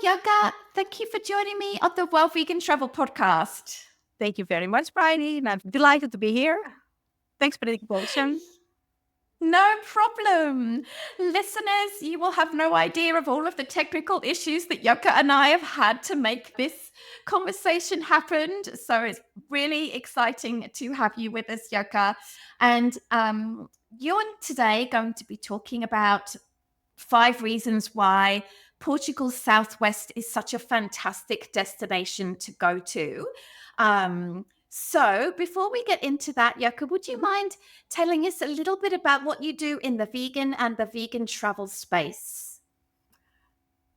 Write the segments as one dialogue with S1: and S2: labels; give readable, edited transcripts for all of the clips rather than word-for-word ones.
S1: Yoga. Thank you for joining me on the World Vegan Travel Podcast.
S2: Thank you very much, Bridie, and I'm delighted to be here. Thanks for the invitation.
S1: No problem. Listeners, you will have no idea of all of the technical issues that Yoka and I have had to make this conversation happen. So it's really exciting to have you with us, Yoka. And you're today going to be talking about 5 reasons why Portugal's Southwest is such a fantastic destination to go to. So before we get into that, Yoko, would you mind telling us a little bit about what you do in the vegan and the vegan travel space?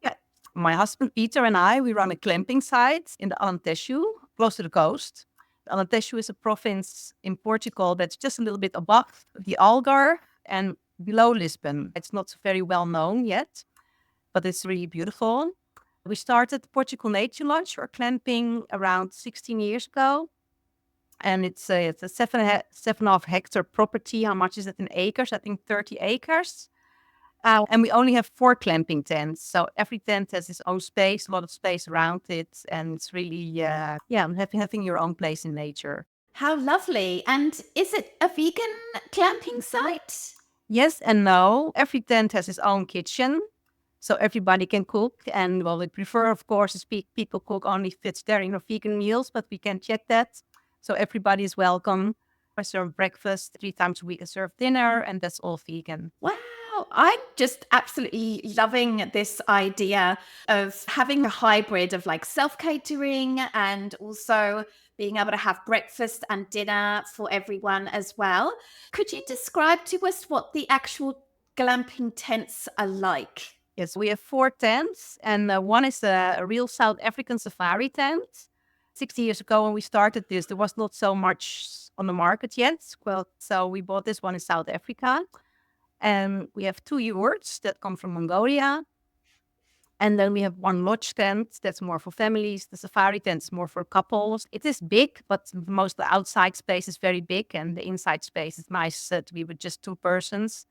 S2: Yeah, my husband Peter and I, we run a glamping site in the Alentejo, close to the coast. Alentejo is a province in Portugal that's just a little bit above the Algarve and below Lisbon. It's not very well known yet, but it's really beautiful. We started Portugal Nature Lodge or glamping around 16 years ago. And it's a 7.5 hectare property. How much is it in acres? I think 30 acres. And we only have 4 glamping tents. So every tent has its own space, a lot of space around it. And it's really, having your own place in nature.
S1: How lovely. And is it a vegan glamping site?
S2: Yes and no. Every tent has its own kitchen. So everybody can cook. And well, we prefer, of course, is people cook only vegetarian or vegan meals, but we can check that. So everybody is welcome. I serve breakfast 3 times a week. I serve dinner, and that's all vegan.
S1: Wow. I'm just absolutely loving this idea of having a hybrid of like self-catering and also being able to have breakfast and dinner for everyone as well. Could you describe to us what the actual glamping tents are like?
S2: Yes, we have 4 tents, and one is a real South African safari tent. 60 years ago when we started this, there was not so much on the market yet. Well, so we bought this one in South Africa. And we have 2 yurts that come from Mongolia. And then we have 1 lodge tent that's more for families. The safari tent is more for couples. It is big, but most of the outside space is very big. And the inside space is nice to be with just 2 persons.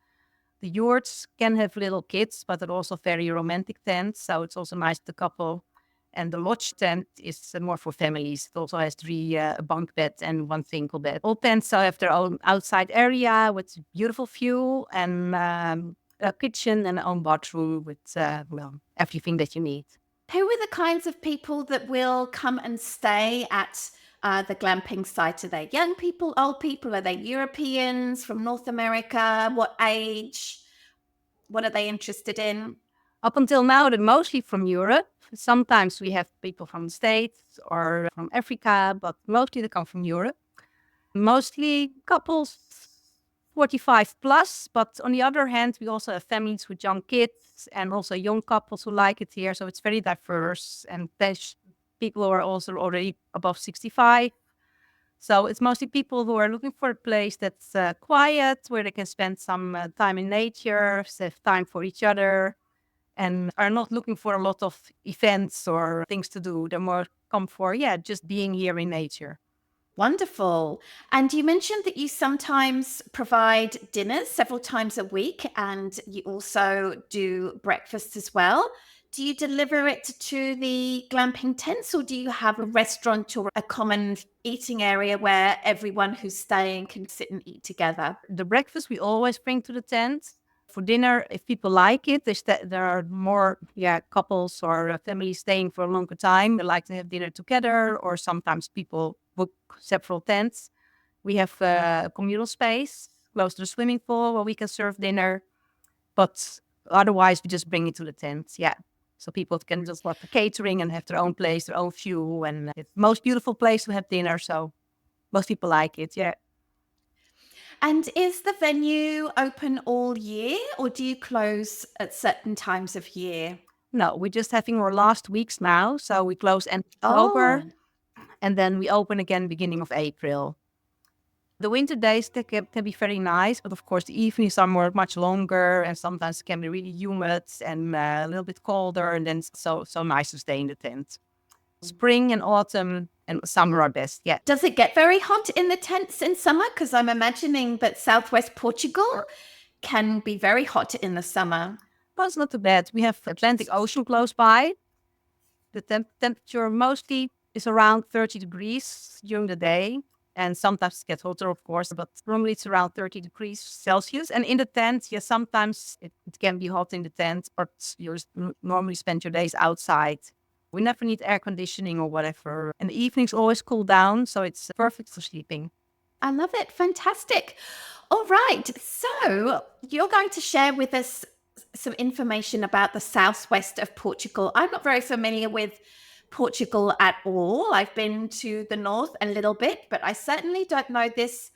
S2: The yurts can have little kids, but they're also very romantic tents. So it's also nice to couple. And the lodge tent is more for families. It also has 3 bunk beds and 1 single bed. All tents have their own outside area with beautiful view and a kitchen and an own bathroom with everything that you need.
S1: Who are the kinds of people that will come and stay at the glamping site? Are they young people, old people? Are they Europeans from North America? What age? What are they interested in?
S2: Up until now, they're mostly from Europe. Sometimes we have people from the States or from Africa, but mostly they come from Europe. Mostly couples 45 plus, but on the other hand, we also have families with young kids and also young couples who like it here. So it's very diverse, and there's people who are also already above 65. So it's mostly people who are looking for a place that's quiet, where they can spend some time in nature, have time for each other, and are not looking for a lot of events or things to do. They're more come for, just being here in nature.
S1: Wonderful. And you mentioned that you sometimes provide dinners several times a week, and you also do breakfast as well. Do you deliver it to the glamping tents, or do you have a restaurant or a common eating area where everyone who's staying can sit and eat together?
S2: The breakfast we always bring to the tent. For dinner, if people like it, there are more couples or families staying for a longer time. They like to have dinner together, or sometimes people book several tents. We have a communal space close to the swimming pool where we can serve dinner. But otherwise, we just bring it to the tent, So people can just work the catering and have their own place, their own view. And it's the most beautiful place to have dinner. So most people like it,
S1: And is the venue open all year, or do you close at certain times of year?
S2: No, we're just having our last weeks now. So we close end October, and then we open again beginning of April. The winter days can be very nice, but of course the evenings are much longer, and sometimes it can be really humid and a little bit colder, and then so nice to stay in the tent. Spring and autumn and summer are best,
S1: Does it get very hot in the tents in summer? Because I'm imagining that South-West Portugal can be very hot in the summer.
S2: But it's not too bad. We have Atlantic Ocean close by, The temperature mostly is around 30 degrees during the day. And sometimes it gets hotter, of course, but normally it's around 30 degrees Celsius. And in the tent, yes, sometimes it can be hot in the tent, but you normally spend your days outside. We never need air conditioning or whatever. And the evenings always cool down, so it's perfect for sleeping.
S1: I love it. Fantastic. All right. So you're going to share with us some information about the southwest of Portugal. I'm not very familiar with Portugal at all. I've been to the north a little bit, but I certainly don't know this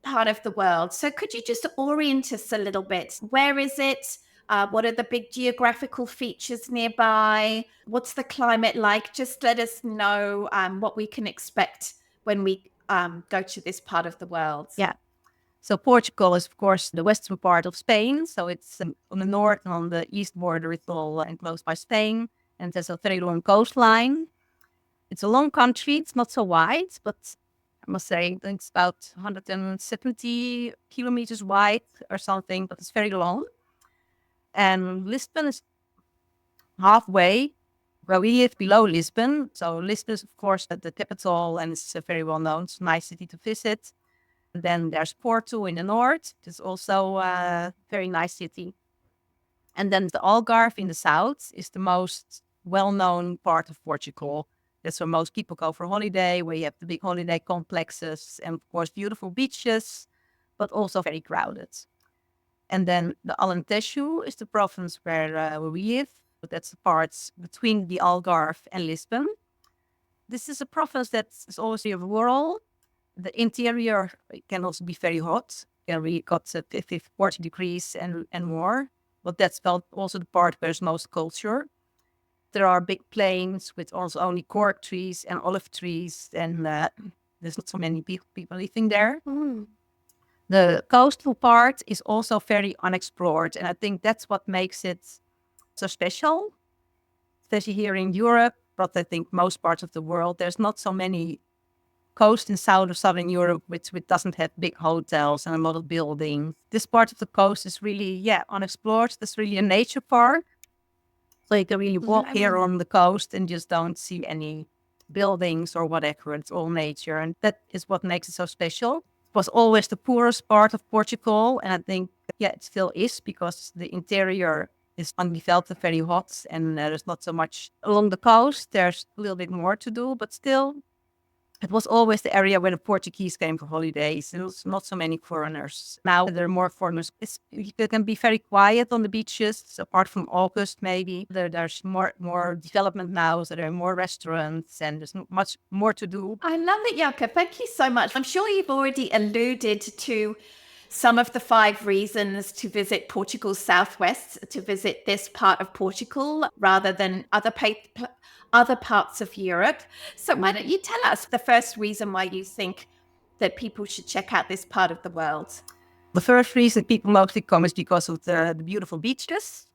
S1: part of the world. So could you just orient us a little bit? Where is it? What are the big geographical features nearby? What's the climate like? Just let us know what we can expect when we go to this part of the world.
S2: Yeah. So Portugal is, of course, the western part of Spain. So it's on the north and on the east border, it's all enclosed by Spain. And there's a very long coastline. It's a long country. It's not so wide, but I must say it's about 170 kilometers wide or something, but it's very long. And Lisbon is halfway. Well, we live below Lisbon. So Lisbon is, of course, the capital, and it's very well known. It's a nice city to visit. Then there's Porto in the north. It's also a very nice city. And then the Algarve in the south is the most well-known part of Portugal. That's where most people go for holiday, where you have the big holiday complexes and, of course, beautiful beaches, but also very crowded. And then the Alentejo is the province where we live. That's the part between the Algarve and Lisbon. This is a province that is always rural. The interior can also be very hot. We got 50, 40 degrees and more. But that's also the part where there's most culture. There are big plains with also only cork trees and olive trees. And there's not so many people living there.
S1: Mm.
S2: The coastal part is also very unexplored. And I think that's what makes it so special, especially here in Europe. But I think most parts of the world, there's not so many coast in southern Europe, which doesn't have big hotels and a lot of buildings. This part of the coast is really, unexplored. There's really a nature park. So you can really walk here on the coast and just don't see any buildings or whatever. It's all nature. And that is what makes it so special. It was always the poorest part of Portugal. And I think, it still is, because the interior is undeveloped and very hot. And there's not so much along the coast. There's a little bit more to do, but still, it was always the area where the Portuguese came for holidays. There was not so many foreigners. Now there are more foreigners. It can be very quiet on the beaches, apart from August maybe. There's more development now, so there are more restaurants and there's much more to do.
S1: I love it, Jaka. Thank you so much. I'm sure you've already alluded to some of the 5 reasons to visit Portugal's southwest, to visit this part of Portugal rather than other parts of Europe. So why don't you tell us the first reason why you think that people should check out this part of the world?
S2: The first reason people mostly come is because of the beautiful beaches.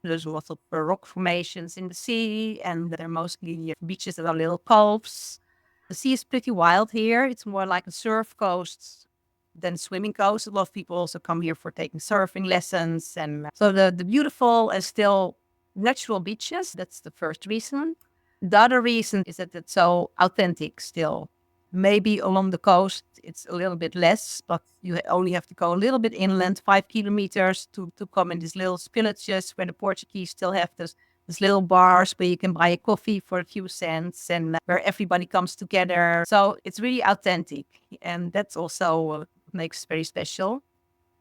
S2: There's lots of rock formations in the sea, and they're mostly beaches that are little coves. The sea is pretty wild here. It's more like a surf coast than swimming coast. A lot of people also come here for taking surfing lessons. And so the beautiful and still natural beaches, that's the first reason. The other reason is that it's so authentic still. Maybe along the coast, it's a little bit less, but you only have to go a little bit inland, 5 kilometers to come in these little villages where the Portuguese still have these little bars where you can buy a coffee for a few cents and where everybody comes together. So it's really authentic. And that's also what makes it very special.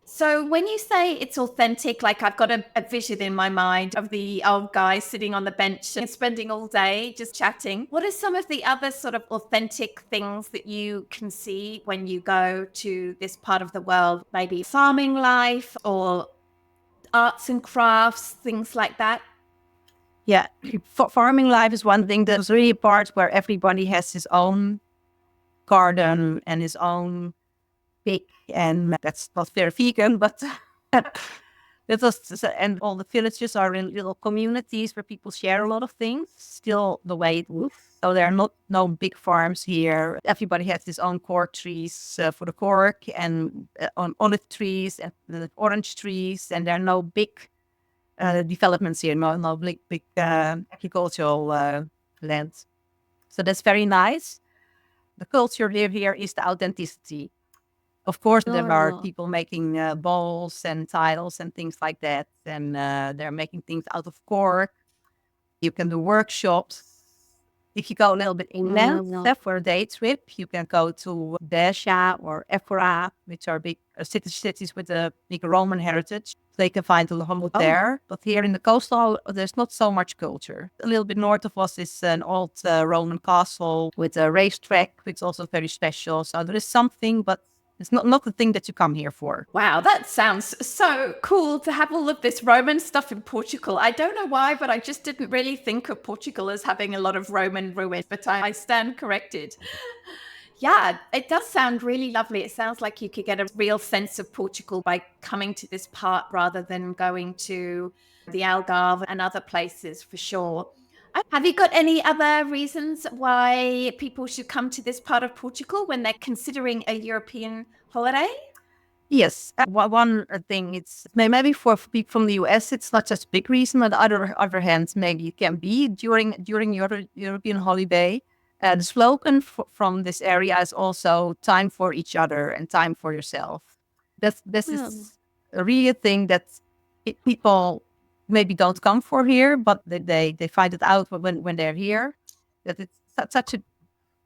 S1: So when you say it's authentic, like I've got a vision in my mind of the old guy sitting on the bench and spending all day just chatting. What are some of the other sort of authentic things that you can see when you go to this part of the world? Maybe farming life or arts and crafts, things like that?
S2: Yeah, farming life is one thing. That's really a part where everybody has his own garden and his own pig, and that's not very vegan, but and all the villages are in little communities where people share a lot of things, still the way it was. So there are no big farms here. Everybody has his own cork trees for the cork, and on olive trees and orange trees, and there are no big developments here, no big agricultural land. So that's very nice. The culture here is the authenticity. Of course, there are people making bowls and tiles and things like that. And they're making things out of cork. You can do workshops. If you go a little bit inland for a day trip, you can go to Beja or Évora, which are big cities with a big Roman heritage. They can find a lot there. But here in the coastal, there's not so much culture. A little bit north of us is an old Roman castle with a racetrack, which is also very special. So there is something, but it's not the thing that you come here for.
S1: Wow, that sounds so cool to have all of this Roman stuff in Portugal. I don't know why, but I just didn't really think of Portugal as having a lot of Roman ruins, but I stand corrected. Yeah, it does sound really lovely. It sounds like you could get a real sense of Portugal by coming to this part rather than going to the Algarve and other places for sure. Have you got any other reasons why people should come to this part of Portugal when they're considering a European holiday?
S2: Yes, one thing, it's maybe for people from the US, it's not such a big reason, but on the other hand, maybe it can be during your European holiday. The slogan from this area is also time for each other and time for yourself. This is really a thing that people maybe don't come for here, but they find it out when they're here, that it's such a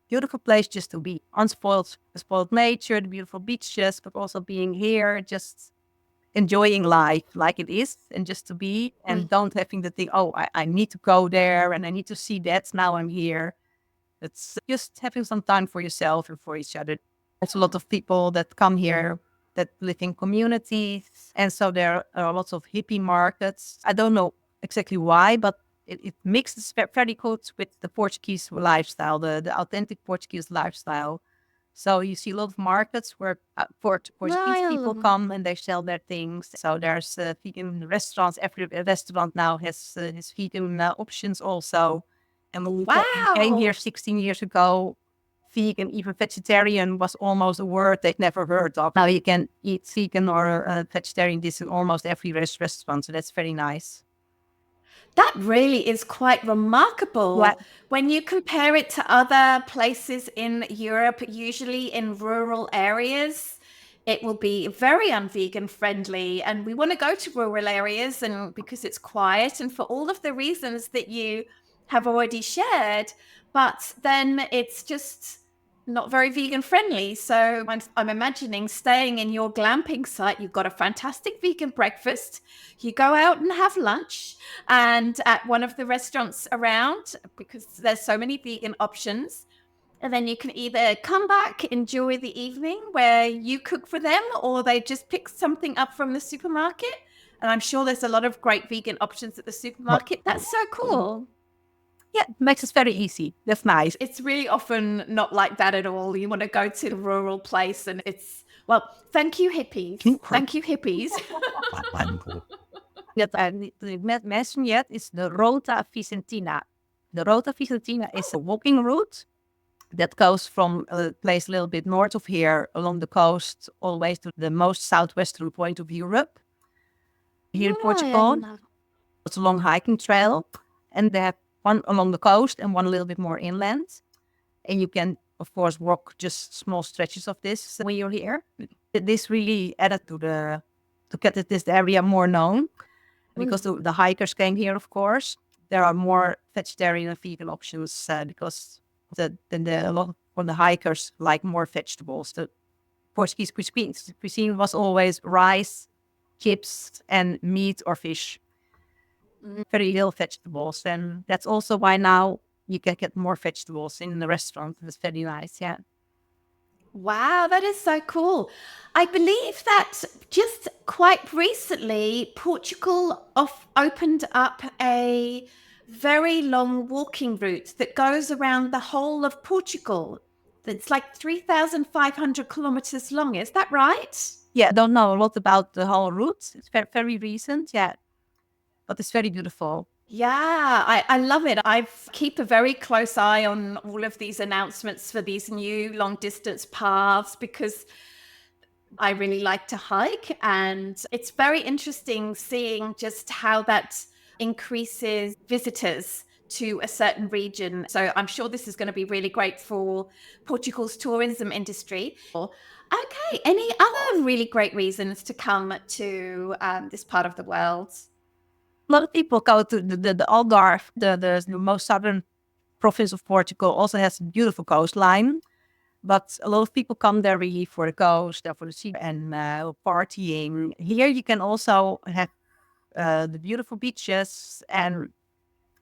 S2: beautiful place just to be. Unspoiled, spoiled nature, the beautiful beaches, but also being here, just enjoying life like it is, and just to be, and don't having to think, oh, I need to go there and I need to see that. Now I'm here. It's just having some time for yourself and for each other. There's a lot of people that come here that live in communities. And so there are lots of hippie markets. I don't know exactly why, but it mixes very good with the Portuguese lifestyle, the authentic Portuguese lifestyle. So you see a lot of markets where Portuguese people come and they sell their things. So there's vegan restaurants. Every restaurant now has vegan options also. And when we came here 16 years ago, vegan, even vegetarian was almost a word they'd never heard of. Now you can eat vegan or vegetarian dish in almost every restaurant. So that's very nice.
S1: That really is quite remarkable.
S2: What?
S1: When you compare it to other places in Europe, usually in rural areas, it will be very unvegan friendly. And we want to go to rural areas and because it's quiet and for all of the reasons that you have already shared. But then it's just not very vegan friendly. So I'm imagining staying in your glamping site, you've got a fantastic vegan breakfast. You go out and have lunch and at one of the restaurants around because there's so many vegan options. And then you can either come back, enjoy the evening where you cook for them, or they just pick something up from the supermarket. And I'm sure there's a lot of great vegan options at the supermarket. That's so cool.
S2: Yeah, it makes it very easy. That's nice.
S1: It's really often not like that at all. You want to go to a rural place and it's, well, thank you, hippies. Thank you, hippies.
S2: That I didn't mention yet is the Rota Vicentina. The Rota Vicentina is a walking route that goes from a place a little bit north of here along the coast all the way to the most southwestern point of Europe. Here in Portugal. It's a long hiking trail and they have one along the coast and one a little bit more inland. And you can, of course, walk just small stretches of this when you're here. This really added to get this area more known because the hikers came here, of course. There are more vegetarian and vegan options because a lot of the hikers like more vegetables. The Portuguese cuisine was always rice, chips, and meat or fish. Very little vegetables, and that's also why now you can get more vegetables in the restaurant. It's very nice, yeah.
S1: Wow, that is so cool. I believe that just quite recently, Portugal opened up a very long walking route that goes around the whole of Portugal. That's like 3,500 kilometers long. Is that right?
S2: Yeah, I don't know a lot about the whole route. It's very, very recent, yeah. But it's very beautiful.
S1: Yeah, I love it. I keep a very close eye on all of these announcements for these new long distance paths because I really like to hike. And it's very interesting seeing just how that increases visitors to a certain region. So I'm sure this is going to be really great for Portugal's tourism industry. Okay, any other really great reasons to come to this part of the world?
S2: A lot of people go to the Algarve, the most southern province of Portugal, also has a beautiful coastline. But a lot of people come there really for the coast, for the sea, and partying. Here you can also have the beautiful beaches and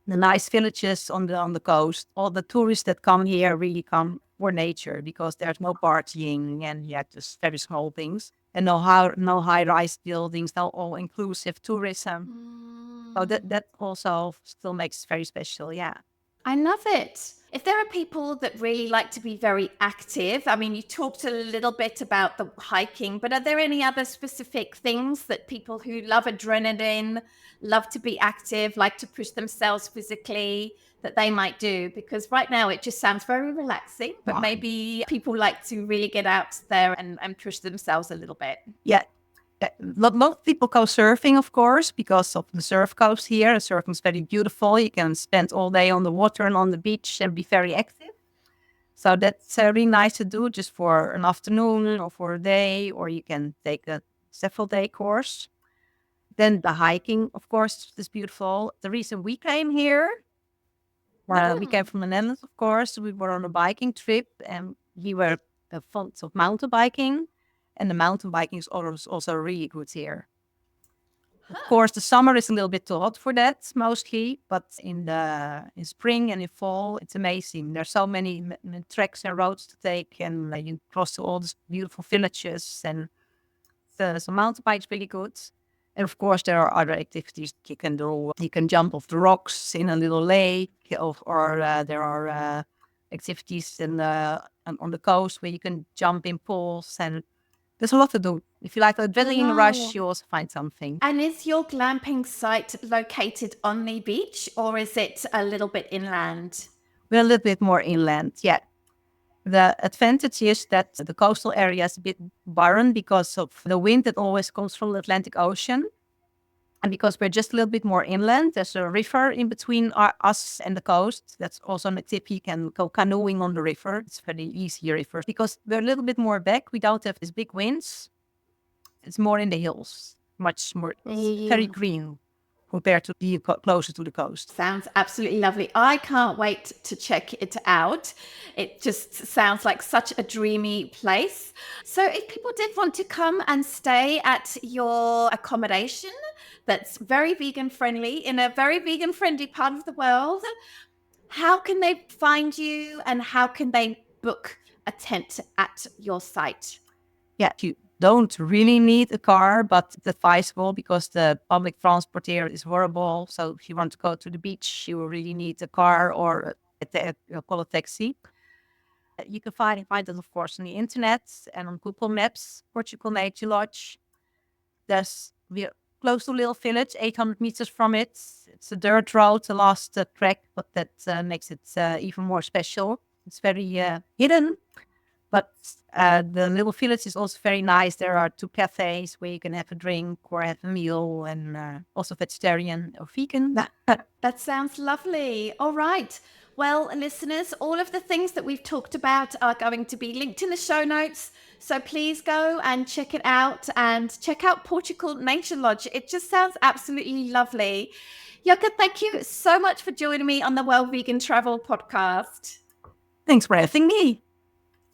S2: the nice villages on the coast. All the tourists that come here really come for nature because there's no partying and just very small things and no high-rise buildings, no all-inclusive tourism. So that also still makes it very special. Yeah.
S1: I love it. If there are people that really like to be very active, I mean, you talked a little bit about the hiking, but are there any other specific things that people who love adrenaline, love to be active, like to push themselves physically, that they might do? Because right now it just sounds very relaxing, but maybe people like to really get out there and push themselves a little bit.
S2: Yeah. A lot of people go surfing, of course, because of the surf coast here. Surfing is very beautiful. You can spend all day on the water and on the beach and be very active. So that's really nice to do just for an afternoon or for a day, or you can take a several day course. Then the hiking, of course, is beautiful. The reason we came here, we came from the Netherlands, of course. We were on a biking trip and we were fond of mountain biking. And the mountain biking is also really good here. Of course, the summer is a little bit too hot for that, mostly. But in spring and in fall, it's amazing. There's so many tracks and roads to take, and you cross to all these beautiful villages. And so mountain bike is really good. And of course, there are other activities you can do. You can jump off the rocks in a little lake, or there are activities on the coast where you can jump in pools, and there's a lot to do. If you like the adrenaline rush, you also find something.
S1: And is your glamping site located on the beach, or is it a little bit inland?
S2: We're a little bit more inland, yeah. The advantage is that the coastal area is a bit barren because of the wind that always comes from the Atlantic Ocean. And because we're just a little bit more inland, there's a river in between us and the coast. That's also a tip. You can go canoeing on the river. It's a very easy river. Because we're a little bit more back, we don't have these big winds. It's more in the hills, much more very green compared to be closer to the coast.
S1: Sounds absolutely lovely. I can't wait to check it out. It just sounds like such a dreamy place. So if people did want to come and stay at your accommodation that's very vegan friendly in a very vegan friendly part of the world, how can they find you and how can they book a tent at your site?
S2: Yeah, you don't really need a car, but it's advisable because the public transport here is horrible. So if you want to go to the beach, you will really need a car or call a taxi. You can find it, of course, on the internet and on Google Maps, Portugal Nature Lodge. We're close to a little village, 800 meters from it. It's a dirt road, the last track, but that makes it even more special. It's very hidden. But the little village is also very nice. There are 2 cafes where you can have a drink or have a meal, and also vegetarian or vegan.
S1: That sounds lovely. All right. Well, listeners, all of the things that we've talked about are going to be linked in the show notes. So please go and check it out and check out Portugal Nature Lodge. It just sounds absolutely lovely. Jukka, thank you so much for joining me on the Well Vegan Travel podcast.
S2: Thanks for having me.